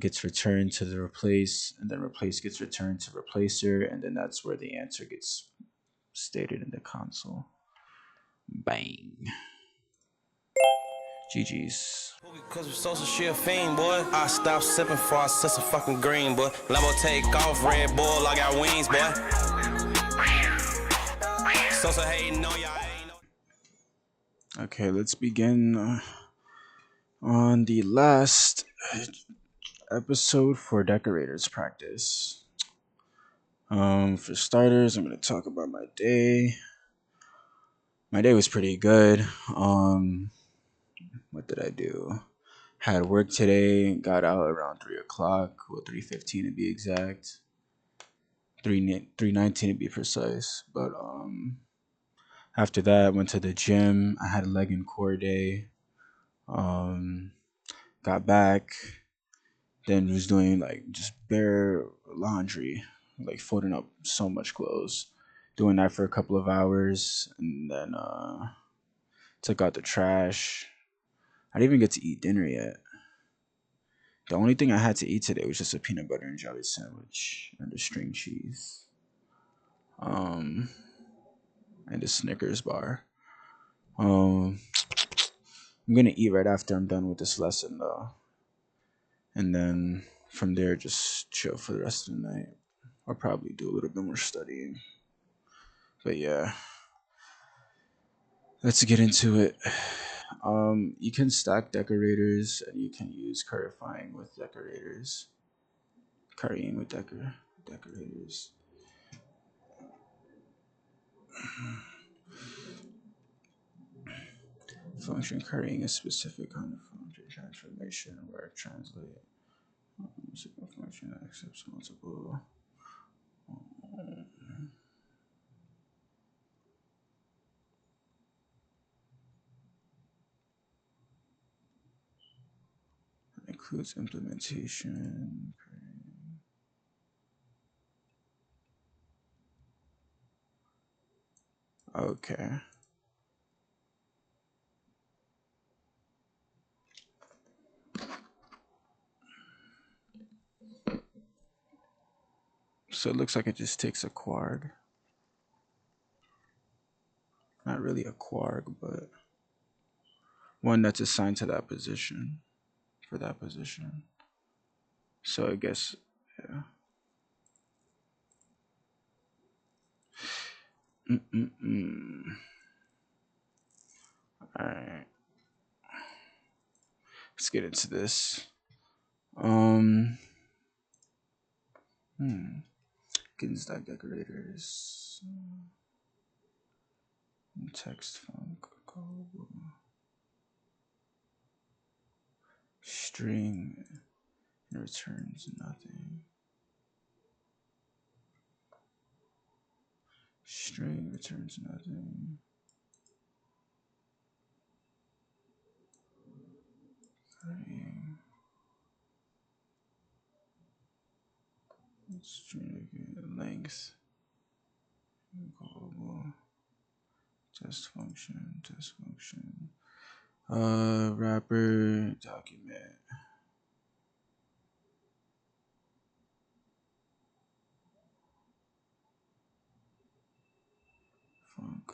gets returned to the replace, and then replace gets returned to replacer, and then that's where the answer gets stated in the console. Bang. GG's. Cause we social shit fiend, boy. I stop sipping for I sense of fucking green, boy. Lambo take off, Red Bull, I got wings, boy. Sosa hating on ya, Okay, let's begin on the last episode for decorators practice. For starters, I'm gonna talk about my day. My day was pretty good. What did I do? Had work today. Got out around 3 o'clock. Well, 3:15 to be exact. 3:19 to be precise. But after that, I went to the gym. I had a leg and core day. Got back. Then was doing like just bare laundry, like folding up so much clothes. Doing that for a couple of hours, and then took out the trash. I didn't even get to eat dinner yet. The only thing I had to eat today was just a peanut butter and jelly sandwich and a string cheese. And a Snickers bar. I'm gonna eat right after I'm done with this lesson though. And then from there just chill for the rest of the night. I'll probably do a little bit more studying. But yeah. Let's get into it. You can stack decorators and you can use currying with decorators. Currying with decorators. Function currying is specific kind of function transformation where translate function accepts multiple. Includes implementation. Okay. So it looks like it just takes a quark. Not really a quark, but one that's assigned to that position. For that position. So I guess, yeah. Alright. Let's get into this. Getting stack decorators. Text funk. String. And returns nothing. String returns nothing. String length. Global. Test function. Wrapper document. Funk.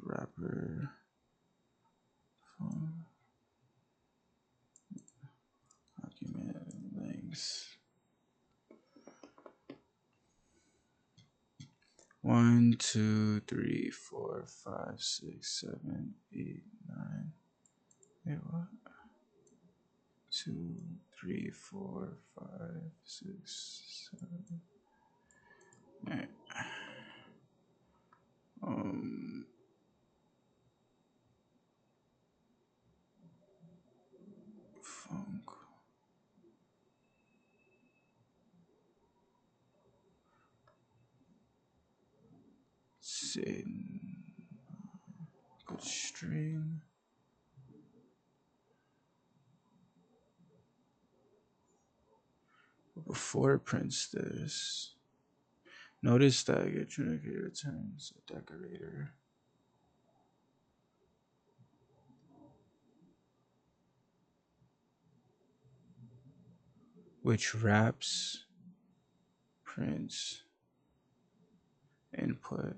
Wrapper. Funk. Document length. 1, 2, 3, 4, 5, 6, 7, 8, 9. Wait, what? 2, 3, 4, 5, 6, 7. Right. Funk. Sin. Good string. before it prints this, notice that your truncator returns a decorator. Which wraps prints input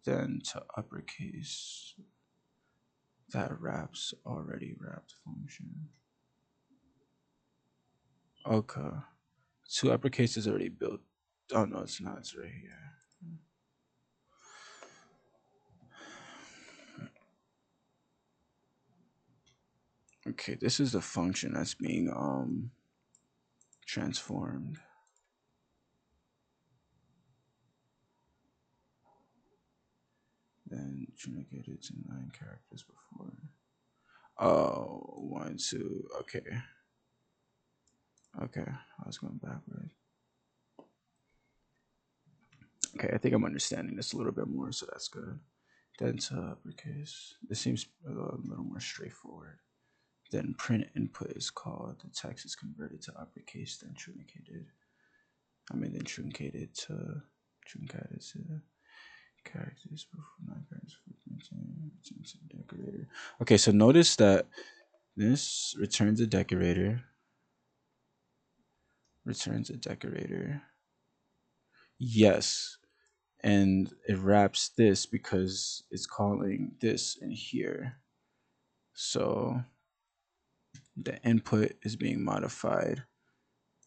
then to uppercase that wraps already wrapped function. Okay. Two uppercase is already built. Oh no, it's not. It's right here. Okay, this is the function that's being transformed. Then truncated to 9 characters before. Oh, 1, 2. Okay. Okay, I was going backward. Okay, I think I'm understanding this a little bit more, so that's good. Then to uppercase. This seems a little more straightforward. Then print input is called. The text is converted to uppercase, then truncated. Then truncated to characters before 9 characters for decorator. Okay, so notice that this returns a decorator. Returns a decorator. Yes, and it wraps this because it's calling this in here. So the input is being modified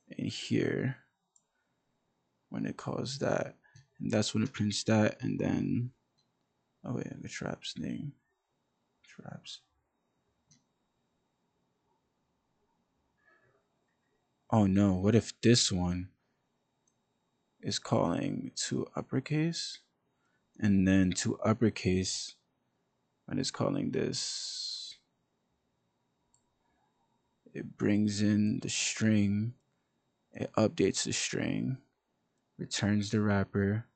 in here when it calls that, and that's when it prints that. And then oh wait, the traps name traps. Oh no, what if this one is calling to uppercase, and then to uppercase when it's calling this, it brings in the string, it updates the string, returns the wrapper,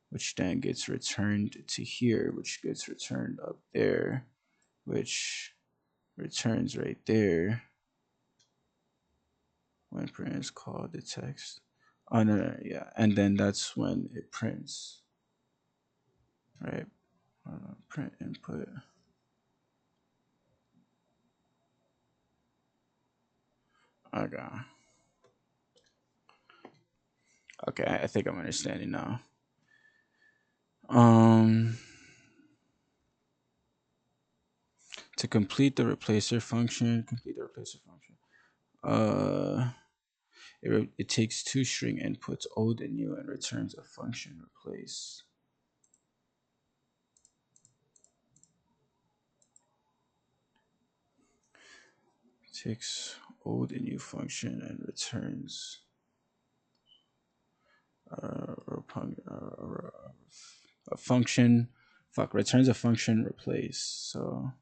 which then gets returned to here, which gets returned up there, which returns right there when print is called the text. Oh no, yeah, and then that's when it prints, right? Print input. Okay. Okay, I think I'm understanding now. Um, to complete the replacer function, Uh, it takes two string inputs, old and new, and returns a function replace. Takes old and new function and returns a function. Returns a function replace. So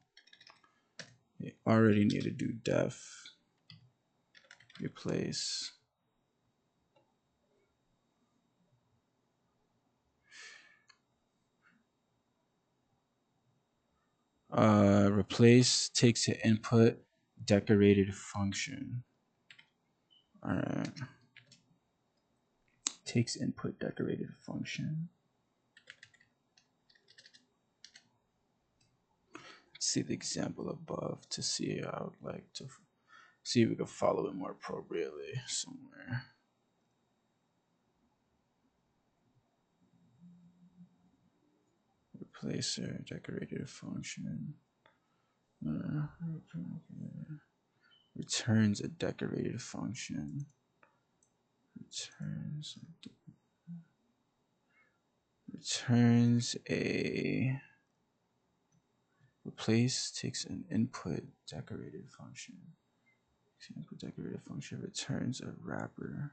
you already need to do def replace. Replace takes an input decorated function. All right. Takes input decorated function. Let's see the example above to see how I would like to see if we can follow it more appropriately somewhere. Replacer decorated function. Returns a decorated function. Returns a replace takes an input decorated function. Input decorated function returns a wrapper.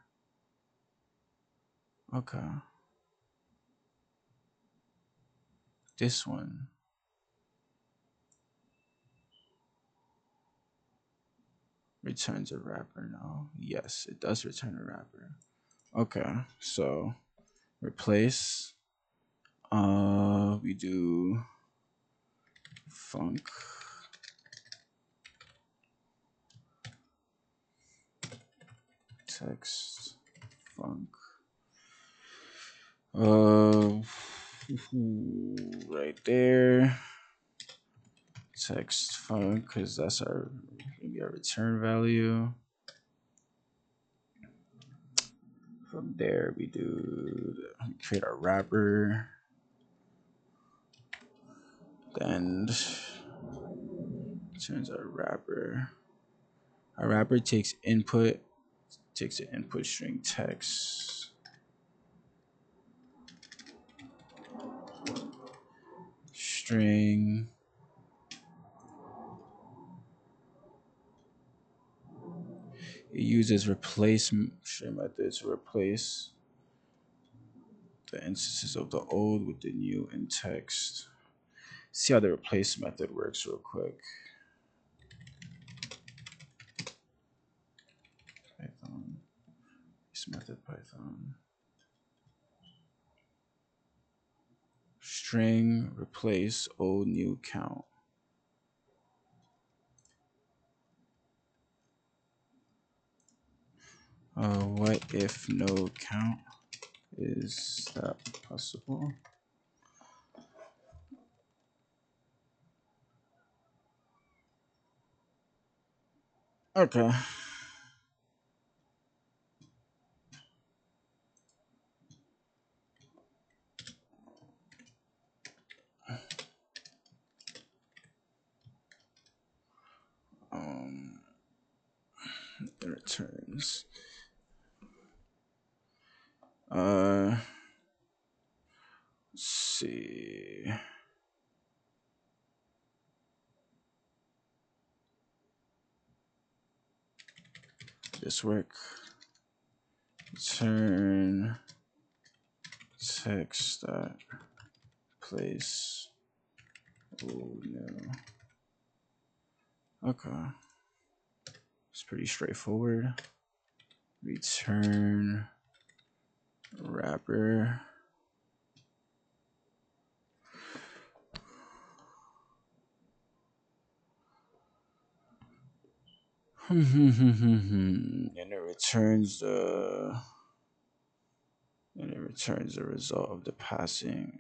Okay. This one. Returns a wrapper now. Yes, it does return a wrapper. Okay, so replace. We do func text funk. Uh, right there. Text funk, because that's our maybe our return value. From there, we create our wrapper. Then turns our wrapper. Our wrapper takes an input string text, string. It uses replace string method to replace the instances of the old with the new in text. See how the replace method works real quick. Python. This method Python. String replace old new count. What if no count? Is that possible? Okay. Um, it returns. Let's see. This work. Return text that place. Oh no. Okay. It's pretty straightforward. Return wrapper. And it returns the result of the passing.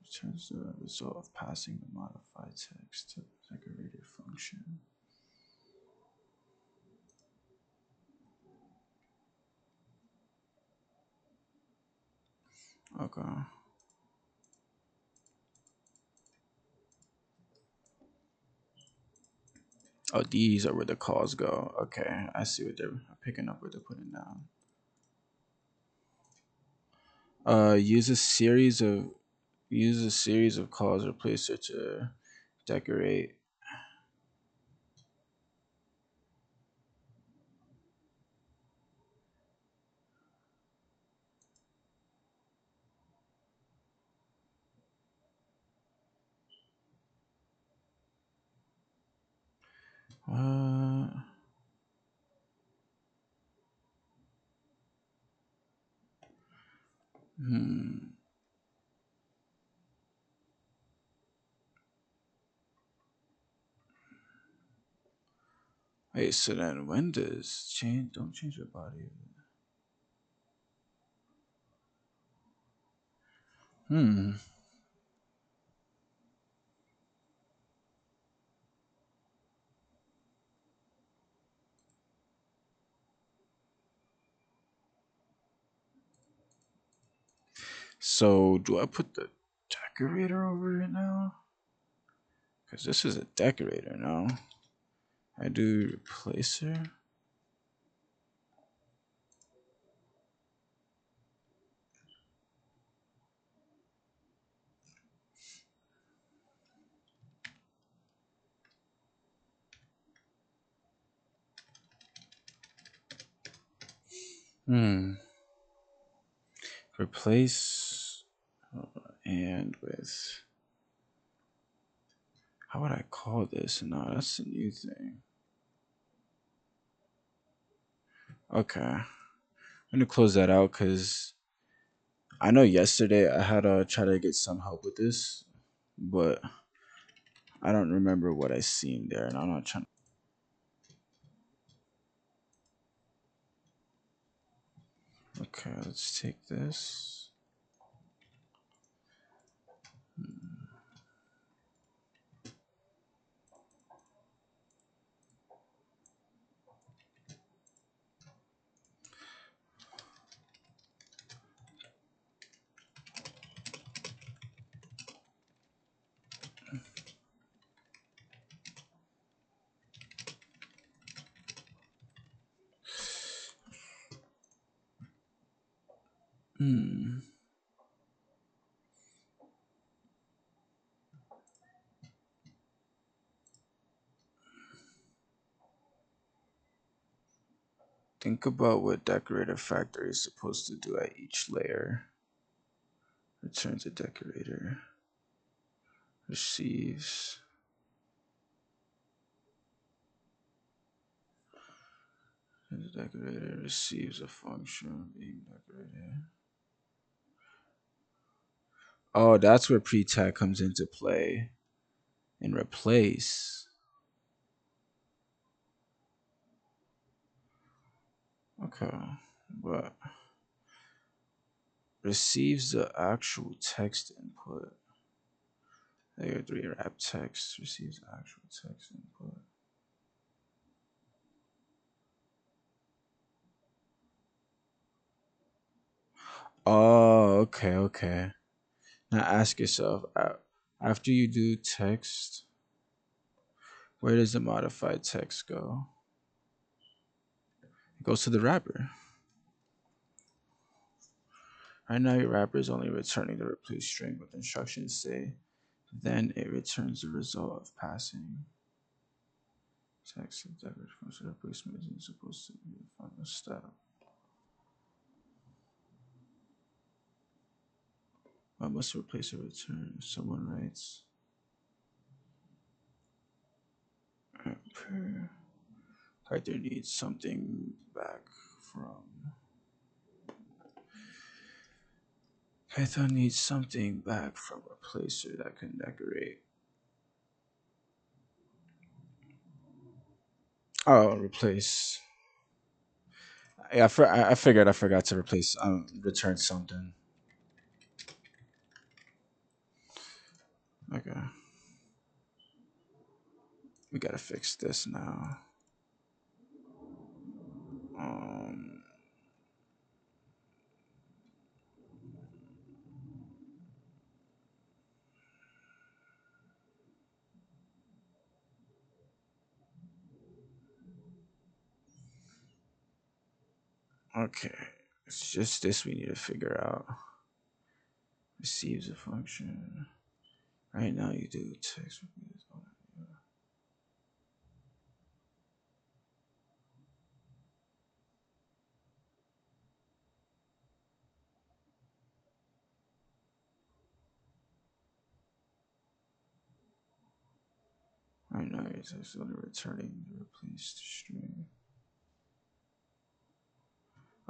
Returns the result of passing the modified text to the decorator function. Okay. Oh, these are where the calls go. Okay, I see what they're picking up. What they're putting down. Use a series of calls replacer to decorate. Uh, hmm. Wait, so then when does change? Don't change your body. Hmm. So do I put the decorator over it now? Because this is a decorator now. I do replacer. Hmm. Replace and with. How would I call this? No, that's a new thing. Okay. I'm gonna close that out because I know yesterday I had to try to get some help with this, but I don't remember what I seen there, and I'm not trying. Okay, let's take this. Hmm. Think about what decorator factory is supposed to do at each layer. Returns a decorator. Receives. The decorator receives a function being decorated. Oh, that's where pre-tag comes into play. And replace. Okay. But receives the actual text input. Layer 3 wrap text receives actual text input. Oh, okay, okay. Now ask yourself after you do text, where does the modified text go? It goes to the wrapper. Right now, your wrapper is only returning the replace string with instructions say, then it returns the result of passing. Text of decorative function replacement isn't supposed to be the final step. I must replace a return. Someone writes, Python needs something back from. Python needs something back from replacer that can decorate. Oh, replace. Yeah, I figured I forgot to replace return something. Okay, we gotta fix this now. Um, okay, it's just this we need to figure out. Receives a function. Right now you do text. Right now your text only returning the replaced string.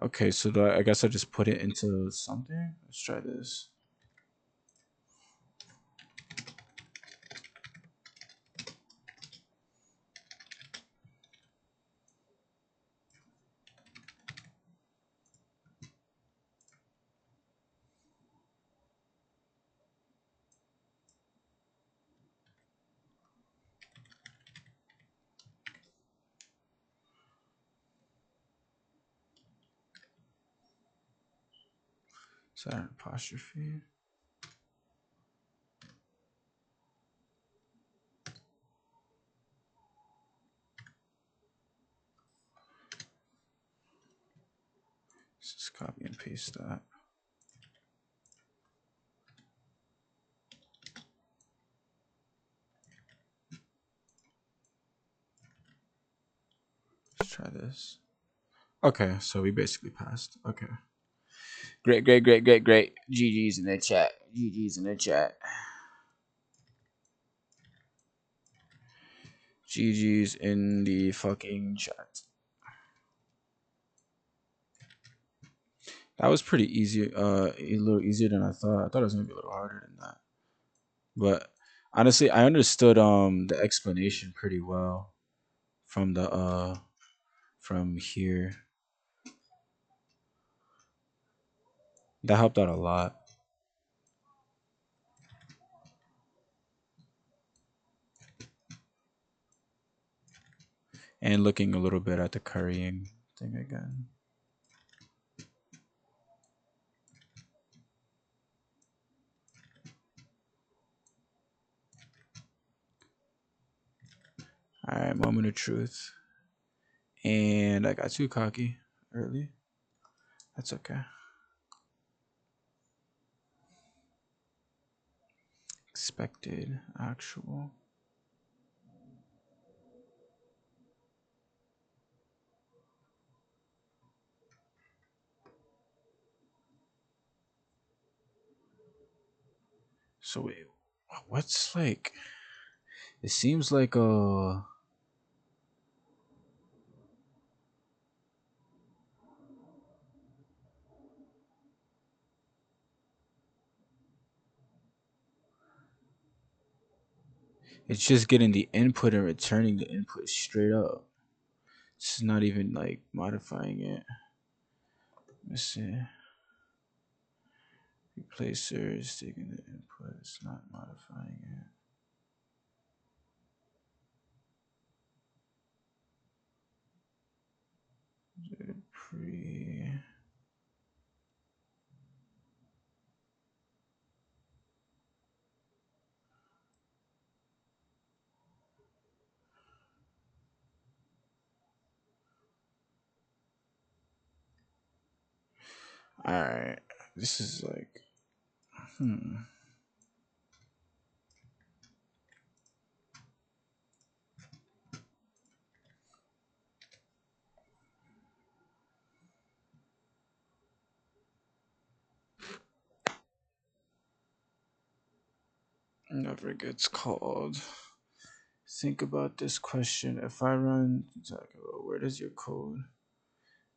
Okay, so I guess I just put it into something. Let's try this. Is that an apostrophe? Let's just copy and paste that. Let's try this. Okay, so we basically passed. Okay. Great, great, great, great, great. GG's in the chat. GG's in the chat. GG's in the fucking chat. That was pretty easy. A little easier than I thought. I thought it was gonna be a little harder than that. But honestly, I understood the explanation pretty well from the from here. That helped out a lot. And looking a little bit at the currying thing again. All right, moment of truth. And I got too cocky early. That's okay. Expected, actual. So wait, what's like? It seems like it's just getting the input and returning the input straight up. It's not even like modifying it. Let's see. Replacer is taking the input. It's not modifying it. Pre. All right. This is like. Hmm. Never gets called. Think about this question. If I run, where does your code?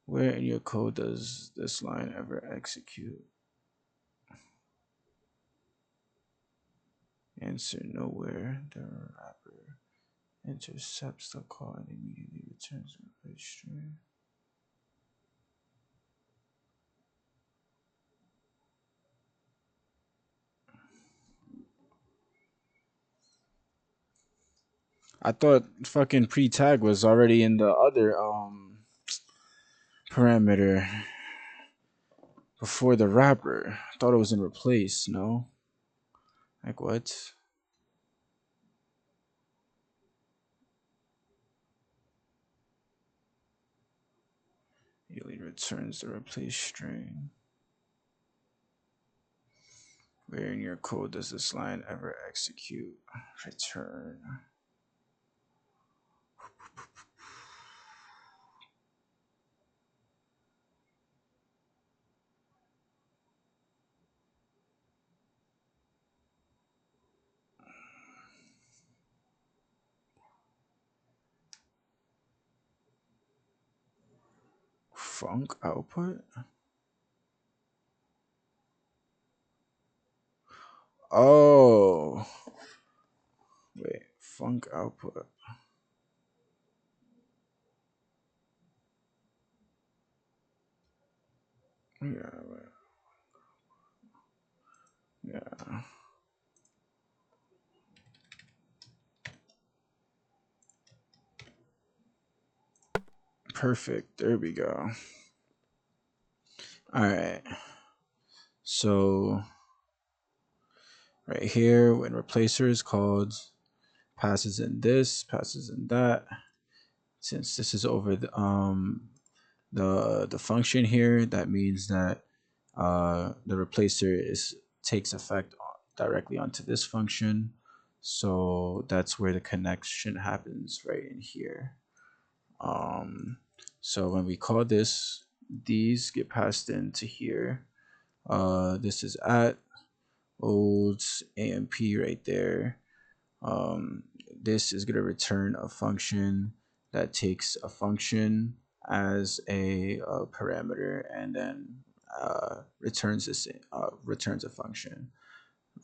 Where in your code does this line ever execute? Answer nowhere. The wrapper intercepts the call and immediately returns a string. I thought fucking pre-tag was already in the other parameter before the wrapper. I thought it was in replace, no? Like what? Immediately returns the replace string. Where in your code does this line ever execute? Return. Func output? Oh. Wait, func output. Yeah, wait. Yeah. Perfect. There we go. All right. So right here, when replacer is called, passes in this, passes in that. Since this is over the function here, that means that the replacer is takes effect directly onto this function. So that's where the connection happens right in here. Um, so when we call this, these get passed into here. This is at old AMP right there. Um, this is going to return a function that takes a function as a parameter and then returns a function,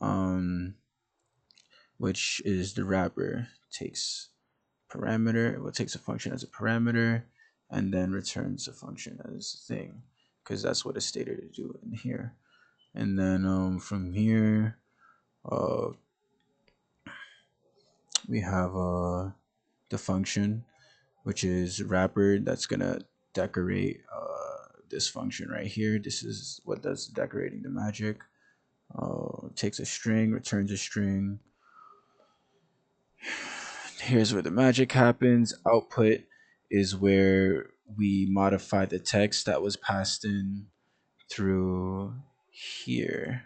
um, which is the wrapper takes parameter. Well, takes a function as a parameter and then returns a function as a thing, because that's what it's stated to do in here. And then from here, uh, we have the function, which is wrapper that's gonna decorate this function right here. This is what does decorating the magic. Takes a string, returns a string. Here's where the magic happens. Output is where we modify the text that was passed in through here.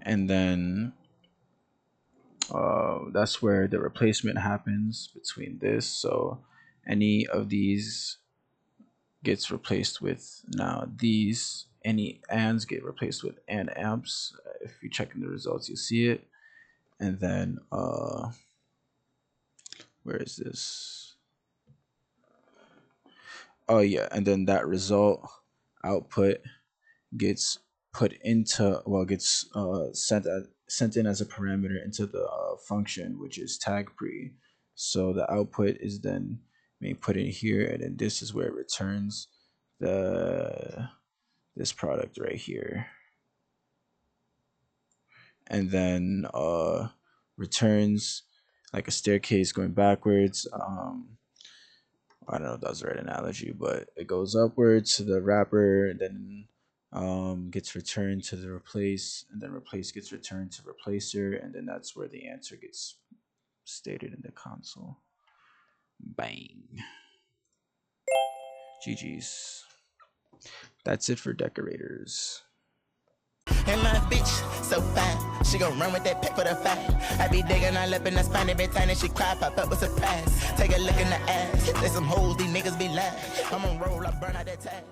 And then that's where the replacement happens between this. So any of these gets replaced with now these. Any ands get replaced with and amps. If you check in the results, you'll see it. And then where is this? Oh yeah, and then that result output gets put into gets sent in as a parameter into the function, which is tag pre. So the output is then being put in here, and then this is where it returns the this product right here, and then returns like a staircase going backwards. I don't know if that's the right analogy, but it goes upwards to the wrapper, and then gets returned to the replace, and then replace gets returned to replacer, and then that's where the answer gets stated in the console. Bang. GG's. That's it for decorators. And my bitch, so fine. She gon' run with that pick for the fine. I be digging all up in the spine every time that she cry, pop up with surprise. Take a look in the ass. There's some hoes, these niggas be lying. I'ma roll, I burn out that tag.